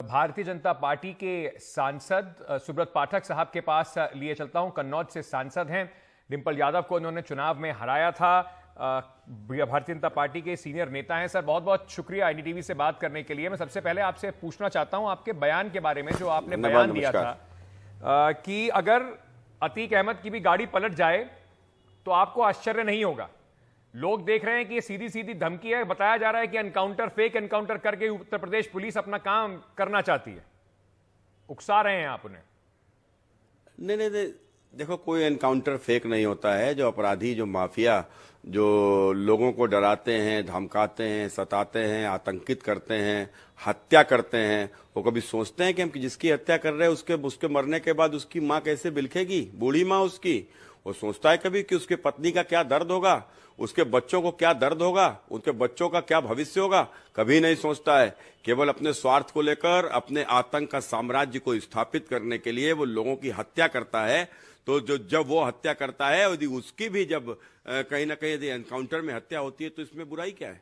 Bharatiya Janata party के सांसद सुब्रत पाठक साहब के पास लिए चलता हूं। कन्नौज से सांसद हैं, डिंपल यादव को उन्होंने चुनाव में हराया था। भारतीय जनता पार्टी के सीनियर नेता हैं। सर, बहुत बहुत शुक्रिया एनडीटीवी से बात करने के लिए। मैं सबसे पहले आपसे पूछना चाहता हूं आपके बयान के बारे में, जो आपने बयान दिया था कि अगर अतीक अहमद की भी गाड़ी पलट जाए तो आपको आश्चर्य नहीं होगा। लोग देख रहे हैं कि ये सीधी सीधी धमकी है। बताया जा रहा है कि एनकाउंटर, फेक एनकाउंटर करके उत्तर प्रदेश पुलिस अपना काम करना चाहती है। उकसा रहे हैं आप उन्हें? नहीं, देखो, कोई एनकाउंटर फेक नहीं होता है। जो अपराधी, जो माफिया, जो लोगों को डराते हैं, धमकाते हैं, सताते हैं, आतंकित करते हैं, हत्या करते हैं, वो कभी सोचते हैं कि हम जिसकी हत्या कर रहे हैं उसके मरने के बाद उसकी माँ कैसे बिलखेगी, बूढ़ी माँ उसकी? वो सोचता है कभी कि उसके पत्नी का क्या दर्द होगा, उसके बच्चों को क्या दर्द होगा, उनके बच्चों का क्या भविष्य होगा? कभी नहीं सोचता है। केवल अपने स्वार्थ को लेकर, अपने आतंक का साम्राज्य को स्थापित करने के लिए वो लोगों की हत्या करता है। तो जब वो हत्या करता है, यदि उसकी भी जब कहीं ना कहीं यदि एनकाउंटर में हत्या होती है तो इसमें बुराई क्या है?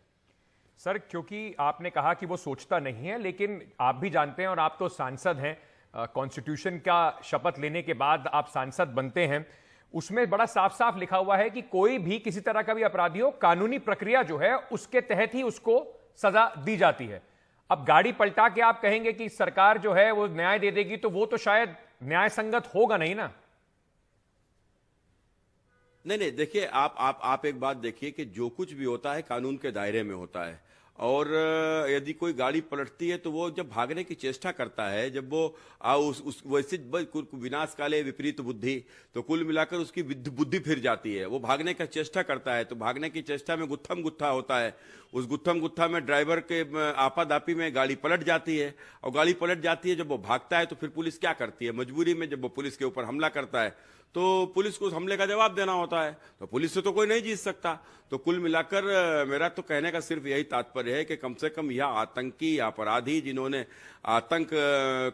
सर, क्योंकि आपने कहा कि वो सोचता नहीं है, लेकिन आप भी जानते हैं और आप तो सांसद हैं, कॉन्स्टिट्यूशन का शपथ लेने के बाद आप सांसद बनते हैं। उसमें बड़ा साफ साफ लिखा हुआ है कि कोई भी किसी तरह का भी अपराधी हो, कानूनी प्रक्रिया जो है उसके तहत ही उसको सजा दी जाती है। अब गाड़ी पलटा के आप कहेंगे कि सरकार जो है वो न्याय दे देगी, तो वो तो शायद न्याय संगत होगा नहीं ना। नहीं, देखिए, आप एक बात देखिए कि जो कुछ भी होता है कानून के दायरे में होता है। और यदि कोई गाड़ी पलटती है तो वो जब भागने की चेष्टा करता है, जब वो वैसे विनाश काले विपरीत बुद्धि, तो कुल मिलाकर उसकी बुद्धि फिर जाती है। वो भागने का चेष्टा करता है, तो भागने की चेष्टा में गुत्थम गुत्था होता है। उस गुत्थम गुत्था में ड्राइवर के आपादापी में गाड़ी पलट जाती है। और गाड़ी पलट जाती है, जब वो भागता है तो फिर पुलिस क्या करती है? मजबूरी में जब वो पुलिस के ऊपर हमला करता है तो पुलिस को उस हमले का जवाब देना होता है। तो पुलिस से तो कोई नहीं जीत सकता। तो कुल मिलाकर मेरा तो कहने का सिर्फ यही तात्पर्य है कि कम से कम यह आतंकी, अपराधी, जिन्होंने आतंक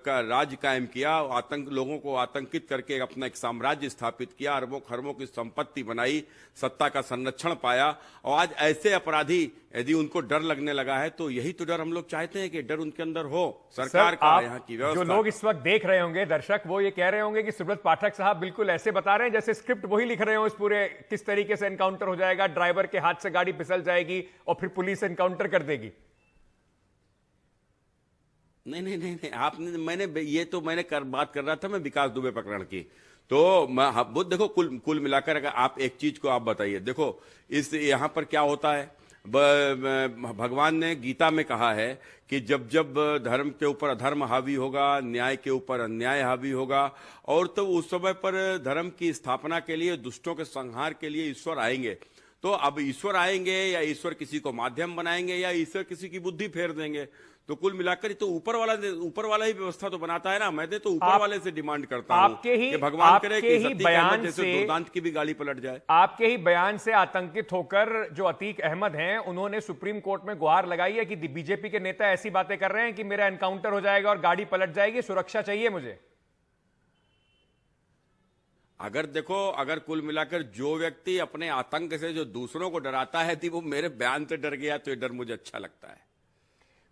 का राज कायम किया, आतंक, लोगों को आतंकित करके अपना एक साम्राज्य स्थापित किया, अरबों खरबों की संपत्ति बनाई, सत्ता का संरक्षण पाया, और आज ऐसे अपराधी यदि उनको डर लगने लगा है तो यही तो डर हम लोग चाहते हैं कि डर उनके अंदर हो, सरकार का, यहाँ की व्यवस्था। जो लोग इस वक्त देख रहे होंगे, दर्शक, वो ये कह रहे होंगे कि सुब्रत पाठक साहब बिल्कुल ऐसे बता रहे हैं जैसे स्क्रिप्ट वही लिख रहे हो इस पूरे, किस तरीके से एनकाउंटर हो जाएगा, ड्राइवर के हाथ से गाड़ी फिसल जाएगी और फिर पुलिस एनकाउंटर कर देगी। नहीं, आपने, मैंने बात कर रहा था मैं विकास दुबे प्रकरण की। तो वो देखो, कुल मिलाकर अगर आप एक चीज को आप बताइए, देखो इस यहां पर क्या होता है। भगवान ने गीता में कहा है कि जब जब धर्म के ऊपर अधर्म हावी होगा, न्याय के ऊपर अन्याय हावी होगा, और तो उस समय पर धर्म की स्थापना के लिए, दुष्टों के संहार के लिए ईश्वर आएंगे। तो अब ईश्वर आएंगे या ईश्वर किसी को माध्यम बनाएंगे या ईश्वर किसी की बुद्धि फेर देंगे। तो कुल मिलाकर तो ऊपर वाला ही व्यवस्था तो बनाता है ना। मैं तो ऊपर वाले से डिमांड करता हूं कि भगवान करे कि अतीक अहमद जैसे दुर्दांत की भी गाड़ी पलट जाए। आपके ही बयान से आतंकित होकर जो अतीक अहमद हैं, उन्होंने सुप्रीम कोर्ट में गुहार लगाई है कि बीजेपी के नेता ऐसी बातें कर रहे हैं कि मेरा एनकाउंटर हो जाएगा और गाड़ी पलट जाएगी, सुरक्षा चाहिए मुझे। अगर कुल मिलाकर जो व्यक्ति अपने आतंक से जो दूसरों को डराता है, वो मेरे बयान से डर गया, तो ये डर मुझे अच्छा लगता है।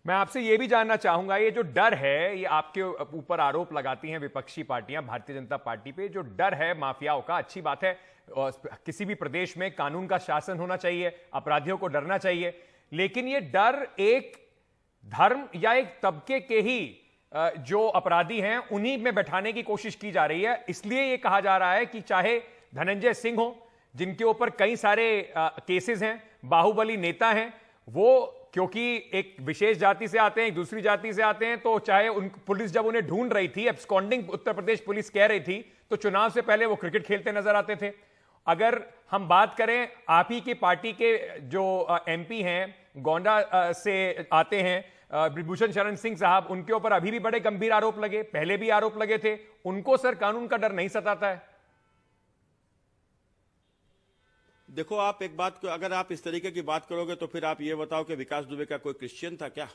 मैं आपसे यह भी जानना चाहूंगा, ये जो डर है, ये आपके ऊपर आरोप लगाती हैं विपक्षी पार्टियां भारतीय जनता पार्टी पे, जो डर है माफियाओं का, अच्छी बात है, किसी भी प्रदेश में कानून का शासन होना चाहिए, अपराधियों को डरना चाहिए, लेकिन ये डर एक धर्म या एक तबके के ही जो अपराधी हैं उन्हीं में बैठाने की कोशिश की जा रही है। इसलिए यह कहा जा रहा है कि चाहे धनंजय सिंह हो, जिनके ऊपर कई सारे केसेस हैं, बाहुबली नेता हैं, वो क्योंकि एक विशेष जाति से आते हैं, एक दूसरी जाति से आते हैं, तो चाहे पुलिस जब उन्हें ढूंढ रही थी, एब्सकॉन्डिंग उत्तर प्रदेश पुलिस कह रही थी, तो चुनाव से पहले वो क्रिकेट खेलते नजर आते थे। अगर हम बात करें आप ही की पार्टी के जो एमपी हैं, गोंडा से आते हैं, ब्रिजभूषण शरण सिंह साहब, उनके ऊपर अभी भी बड़े गंभीर आरोप लगे, पहले भी आरोप लगे थे, उनको सर कानून का डर नहीं सताता है? देखो, आप एक बात को, अगर आप इस तरीके की बात करोगे तो फिर आप ये बताओ कि विकास दुबे का कोई क्रिश्चियन था क्या?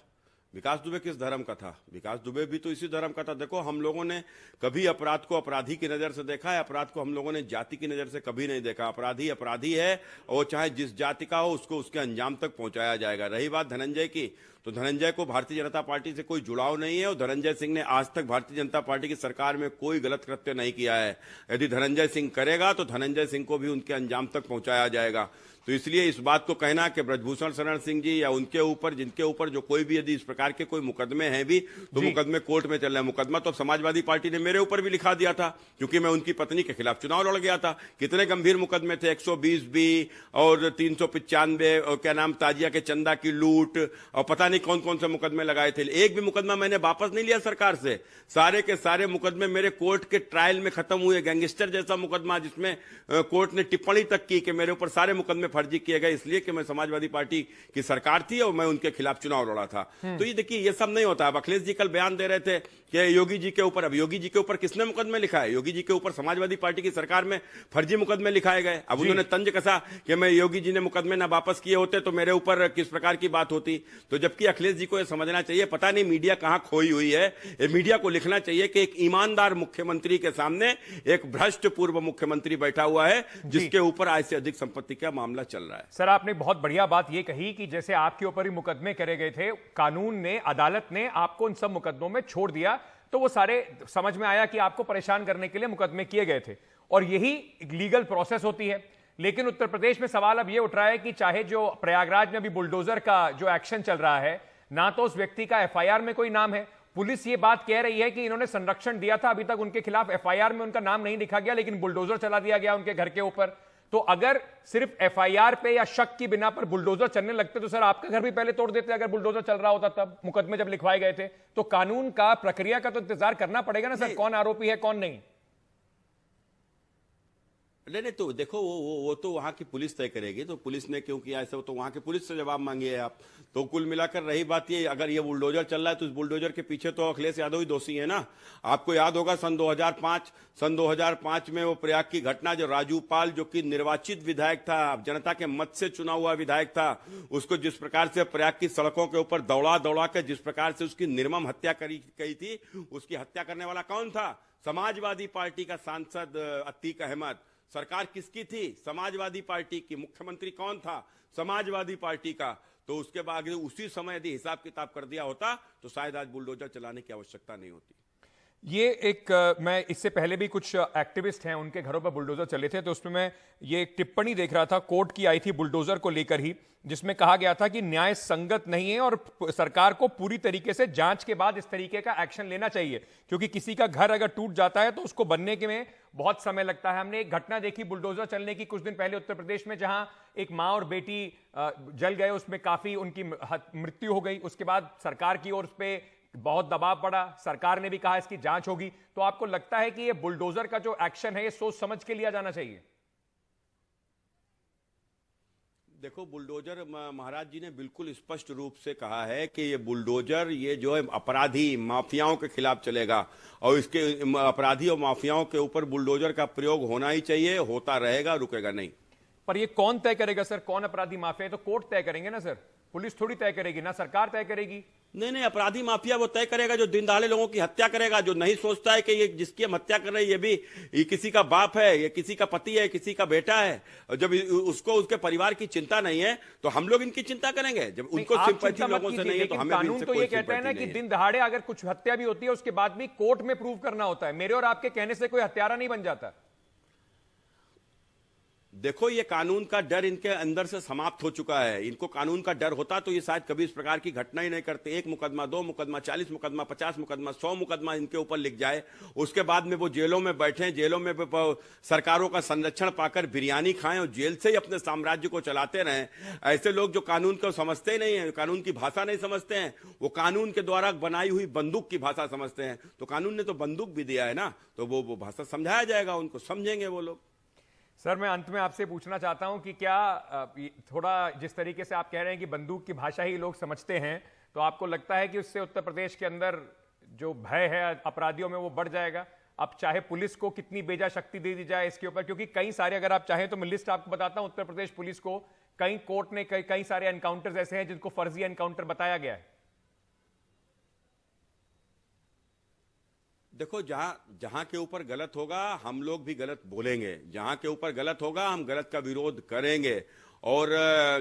विकास दुबे किस धर्म का था? विकास दुबे भी तो इसी धर्म का था। देखो, हम लोगों ने कभी अपराध को अपराधी की नजर से देखा है? अपराध को हम लोगों ने जाति की नजर से कभी नहीं देखा। अपराधी अपराधी है, और चाहे जिस जाति का हो उसको उसके अंजाम तक पहुंचाया जाएगा। रही बात धनंजय की, तो धनंजय को भारतीय जनता पार्टी से कोई जुड़ाव नहीं है और धनंजय सिंह ने आज तक भारतीय जनता पार्टी की सरकार में कोई गलत कृत्य नहीं किया है। यदि धनंजय सिंह करेगा तो धनंजय सिंह को भी उनके अंजाम तक पहुंचाया जाएगा। तो इसलिए इस बात को कहना कि ब्रजभूषण शरण सिंह जी या उनके ऊपर, जिनके ऊपर जो कोई भी यदि इस प्रकार के कोई मुकदमे हैं भी, तो मुकदमे कोर्ट में चल रहे हैं। मुकदमा तो समाजवादी पार्टी ने मेरे ऊपर भी लिखा दिया था, क्योंकि मैं उनकी पत्नी के खिलाफ चुनाव लड़ गया था। कितने गंभीर मुकदमे थे, 120 बी और 395 और क्या नाम, ताजिया के चंदा की लूट और पता नहीं कौन कौन से मुकदमे लगाए थे। एक भी मुकदमा मैंने वापस नहीं लिया सरकार से। सारे के सारे मुकदमे मेरे कोर्ट के ट्रायल में खत्म हुए। गैंगस्टर जैसा मुकदमा जिसमें कोर्ट ने टिप्पणी तक की कि मेरे ऊपर सारे मुकदमे फर्जी किए गए, इसलिए कि मैं समाजवादी पार्टी की सरकार थी और मैं उनके खिलाफ चुनाव लड़ा था। तो ये देखिए, ये सब नहीं होता। अब अखिलेश जी कल बयान दे रहे थे कि योगी जी के ऊपर, अब योगी जी के ऊपर किसने मुकदमे लिखा है? योगी जी के ऊपर समाजवादी पार्टी की सरकार में फर्जी मुकदमे लिखाए गए। अब उन्होंने तंज कसा कि मैं, योगी जी ने मुकदमे ना वापस किए होते तो मेरे ऊपर किस प्रकार की बात होती। तो जबकि अखिलेश जी को यह समझना चाहिए, पता नहीं मीडिया कहां खोई हुई है। मीडिया को लिखना चाहिए कि एक ईमानदार मुख्यमंत्री के सामने एक भ्रष्ट पूर्व मुख्यमंत्री बैठा हुआ है, जिसके ऊपर आज से अधिक संपत्ति का मामला चल रहा है। सर, आपने बहुत बढ़िया बात यह कही कि जैसे आपके ऊपर ही मुकदमे करे गए थे, कानून ने, अदालत ने आपको उन सब मुकदमों में छोड़ दिया, तो वो सारे समझ में आया कि आपको परेशान करने के लिए मुकदमे किए गए थे और यही लीगल प्रोसेस होती है। लेकिन उत्तर प्रदेश में सवाल अब यह उठ रहा है कि चाहे जो प्रयागराज में अभी बुलडोजर का जो एक्शन चल रहा है, ना तो उस व्यक्ति का एफआईआर में कोई नाम है। पुलिस ये बात कह रही है कि इन्होंने संरक्षण दिया था, अभी तक उनके खिलाफ एफआईआर में उनका नाम नहीं लिखा गया, लेकिन बुलडोजर चला दिया गया उनके घर के ऊपर। तो अगर सिर्फ एफआईआर पे या शक की बिना पर बुलडोजर चलने लगते तो सर आपका घर भी पहले तोड़ देते। अगर बुलडोजर चल रहा होता तब, मुकदमे जब लिखवाए गए थे, तो कानून का, प्रक्रिया का तो इंतजार करना पड़ेगा ना सर, कौन आरोपी है कौन नहीं। नहीं, तो देखो वो तो वहां की पुलिस तय करेगी। तो पुलिस ने क्यों किया ऐसा, तो वहां की पुलिस से जवाब मांगिए आप। तो कुल मिलाकर रही बात ये, अगर ये बुलडोजर चल रहा है तो इस बुलडोजर के पीछे तो अखिलेश यादव ही दोषी है ना। आपको याद होगा सन 2005 में वो प्रयाग की घटना, जो राजू पाल, जो कि निर्वाचित विधायक था, जनता के मत से चुना हुआ विधायक था, उसको जिस प्रकार से प्रयाग की सड़कों के ऊपर दौड़ा दौड़ा कर जिस प्रकार से उसकी निर्मम हत्या करी गई थी, उसकी हत्या करने वाला कौन था? समाजवादी पार्टी का सांसद अतीक अहमद। सरकार किसकी थी? समाजवादी पार्टी की। मुख्यमंत्री कौन था? समाजवादी पार्टी का। तो उसके बाद उसी समय यदि हिसाब किताब कर दिया होता तो शायद आज बुलडोजर चलाने की आवश्यकता नहीं होती। ये एक मैं इससे पहले भी कुछ एक्टिविस्ट हैं, उनके घरों पर बुलडोजर चले थे, तो उसमें मैं ये एक टिप्पणी देख रहा था, कोर्ट की आई थी बुलडोजर को लेकर ही, जिसमें कहा गया था कि न्याय संगत नहीं है और सरकार को पूरी तरीके से जांच के बाद इस तरीके का एक्शन लेना चाहिए, क्योंकि किसी का घर अगर टूट जाता है तो उसको बनने के में बहुत समय लगता है। हमने एक घटना देखी बुलडोजर चलने की कुछ दिन पहले उत्तर प्रदेश में, जहां एक मां और बेटी जल गए, उसमें काफी उनकी मृत्यु हो गई। उसके बाद सरकार की ओर उस पर बहुत दबाव पड़ा, सरकार ने भी कहा इसकी जांच होगी। तो आपको लगता है कि ये बुलडोजर का जो एक्शन है ये सोच समझ के लिया जाना चाहिए? देखो, बुलडोजर, महाराज जी ने बिल्कुल स्पष्ट रूप से कहा है कि ये बुलडोजर, ये जो है अपराधी माफियाओं के खिलाफ चलेगा और इसके अपराधी और माफियाओं के ऊपर बुलडोजर का प्रयोग होना ही चाहिए, होता रहेगा, रुकेगा नहीं। पर ये कौन तय करेगा सर, कौन अपराधी माफिया है? तो कोर्ट तय करेंगे ना सर, पुलिस थोड़ी तय करेगी, ना सरकार तय करेगी। नहीं, अपराधी माफिया वो तय करेगा जो दिन दहाड़े लोगों की हत्या करेगा, जो नहीं सोचता है कि ये जिसकी हम हत्या कर रहे हैं ये किसी का बाप है, ये किसी का पति है, किसी का बेटा है। और जब उसको उसके परिवार की चिंता नहीं है तो हम लोग इनकी चिंता करेंगे। जब उनको सिंपैथी लोगों से नहीं है तो हमें कानून तो ये कहता है ना कि दिन दहाड़े अगर कुछ हत्या भी होती है उसके बाद भी कोर्ट में प्रूव करना होता है। मेरे और आपके कहने से कोई हत्यारा नहीं बन जाता। देखो, ये कानून का डर इनके अंदर से समाप्त हो चुका है। इनको कानून का डर होता तो ये शायद कभी इस प्रकार की घटना ही नहीं करते। 1 मुकदमा, 2 मुकदमा, 40 मुकदमा, 50 मुकदमा, 100 मुकदमा इनके ऊपर लिख जाए, उसके बाद में वो जेलों में बैठे, जेलों में सरकारों का संरक्षण पाकर बिरयानी खाएं और जेल से ही अपने साम्राज्य को चलाते रहें। ऐसे लोग जो कानून को समझते नहीं है, कानून की भाषा नहीं समझते हैं, वो कानून के द्वारा बनाई हुई बंदूक की भाषा समझते हैं। तो कानून ने तो बंदूक भी दिया है ना, तो वो भाषा समझाया जाएगा उनको, समझेंगे वो लोग। सर, मैं अंत में आपसे पूछना चाहता हूं कि क्या थोड़ा जिस तरीके से आप कह रहे हैं कि बंदूक की भाषा ही लोग समझते हैं, तो आपको लगता है कि उससे उत्तर प्रदेश के अंदर जो भय है अपराधियों में वो बढ़ जाएगा? अब चाहे पुलिस को कितनी बेजा शक्ति दे दी जाए इसके ऊपर, क्योंकि कई सारे, अगर आप चाहें तो मैं लिस्ट आपको बताता हूं, उत्तर प्रदेश पुलिस को कई कोर्ट ने कई सारे एनकाउंटर्स ऐसे हैं जिनको फर्जी एनकाउंटर बताया गया है। देखो, जहां के ऊपर गलत होगा हम लोग भी गलत बोलेंगे, जहां के ऊपर गलत होगा हम गलत का विरोध करेंगे। और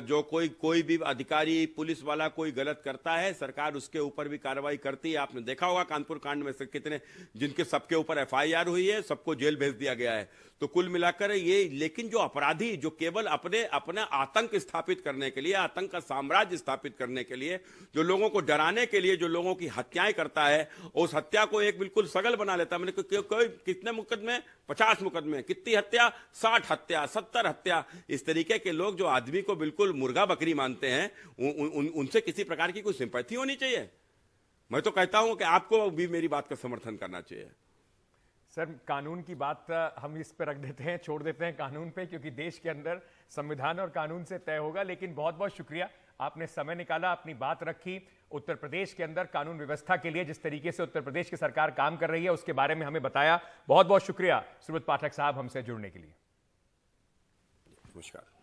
जो कोई भी अधिकारी पुलिस वाला कोई गलत करता है, सरकार उसके ऊपर भी कार्रवाई करती है। आपने देखा होगा कानपुर कांड में से कितने जिनके सबके ऊपर एफआईआर हुई है, सबको जेल भेज दिया गया है। तो कुल मिलाकर ये, लेकिन जो अपराधी जो केवल अपना आतंक स्थापित करने के लिए, आतंक का साम्राज्य स्थापित करने के लिए, जो लोगों को डराने के लिए जो लोगों की हत्याएं करता है, उस हत्या को एक बिल्कुल सगल बना लेता है। मैंने कितने मुकदमे, 50 मुकदमे, कितनी हत्या, 60 हत्या, 70 हत्या। इस तरीके के लोग जो आदमी को बिल्कुल मुर्गा बकरी मानते हैं, उनसे किसी प्रकार की कोई सिंपैथी होनी चाहिए। मैं तो कहता हूं कि आपको भी मेरी बात का समर्थन करना चाहिए। सर, कानून की बात हम इस पे रख देते हैं, छोड़ देते हैं कानून पे, क्योंकि देश के अंदर संविधान और कानून से तय होगा। लेकिन बहुत बहुत शुक्रिया, आपने समय निकाला, अपनी बात रखी। उत्तर प्रदेश के अंदर कानून व्यवस्था के लिए जिस तरीके से उत्तर प्रदेश की सरकार काम कर रही है उसके बारे में हमें बताया। बहुत बहुत शुक्रिया सुब्रत पाठक साहब हमसे जुड़ने के लिए। नमस्कार।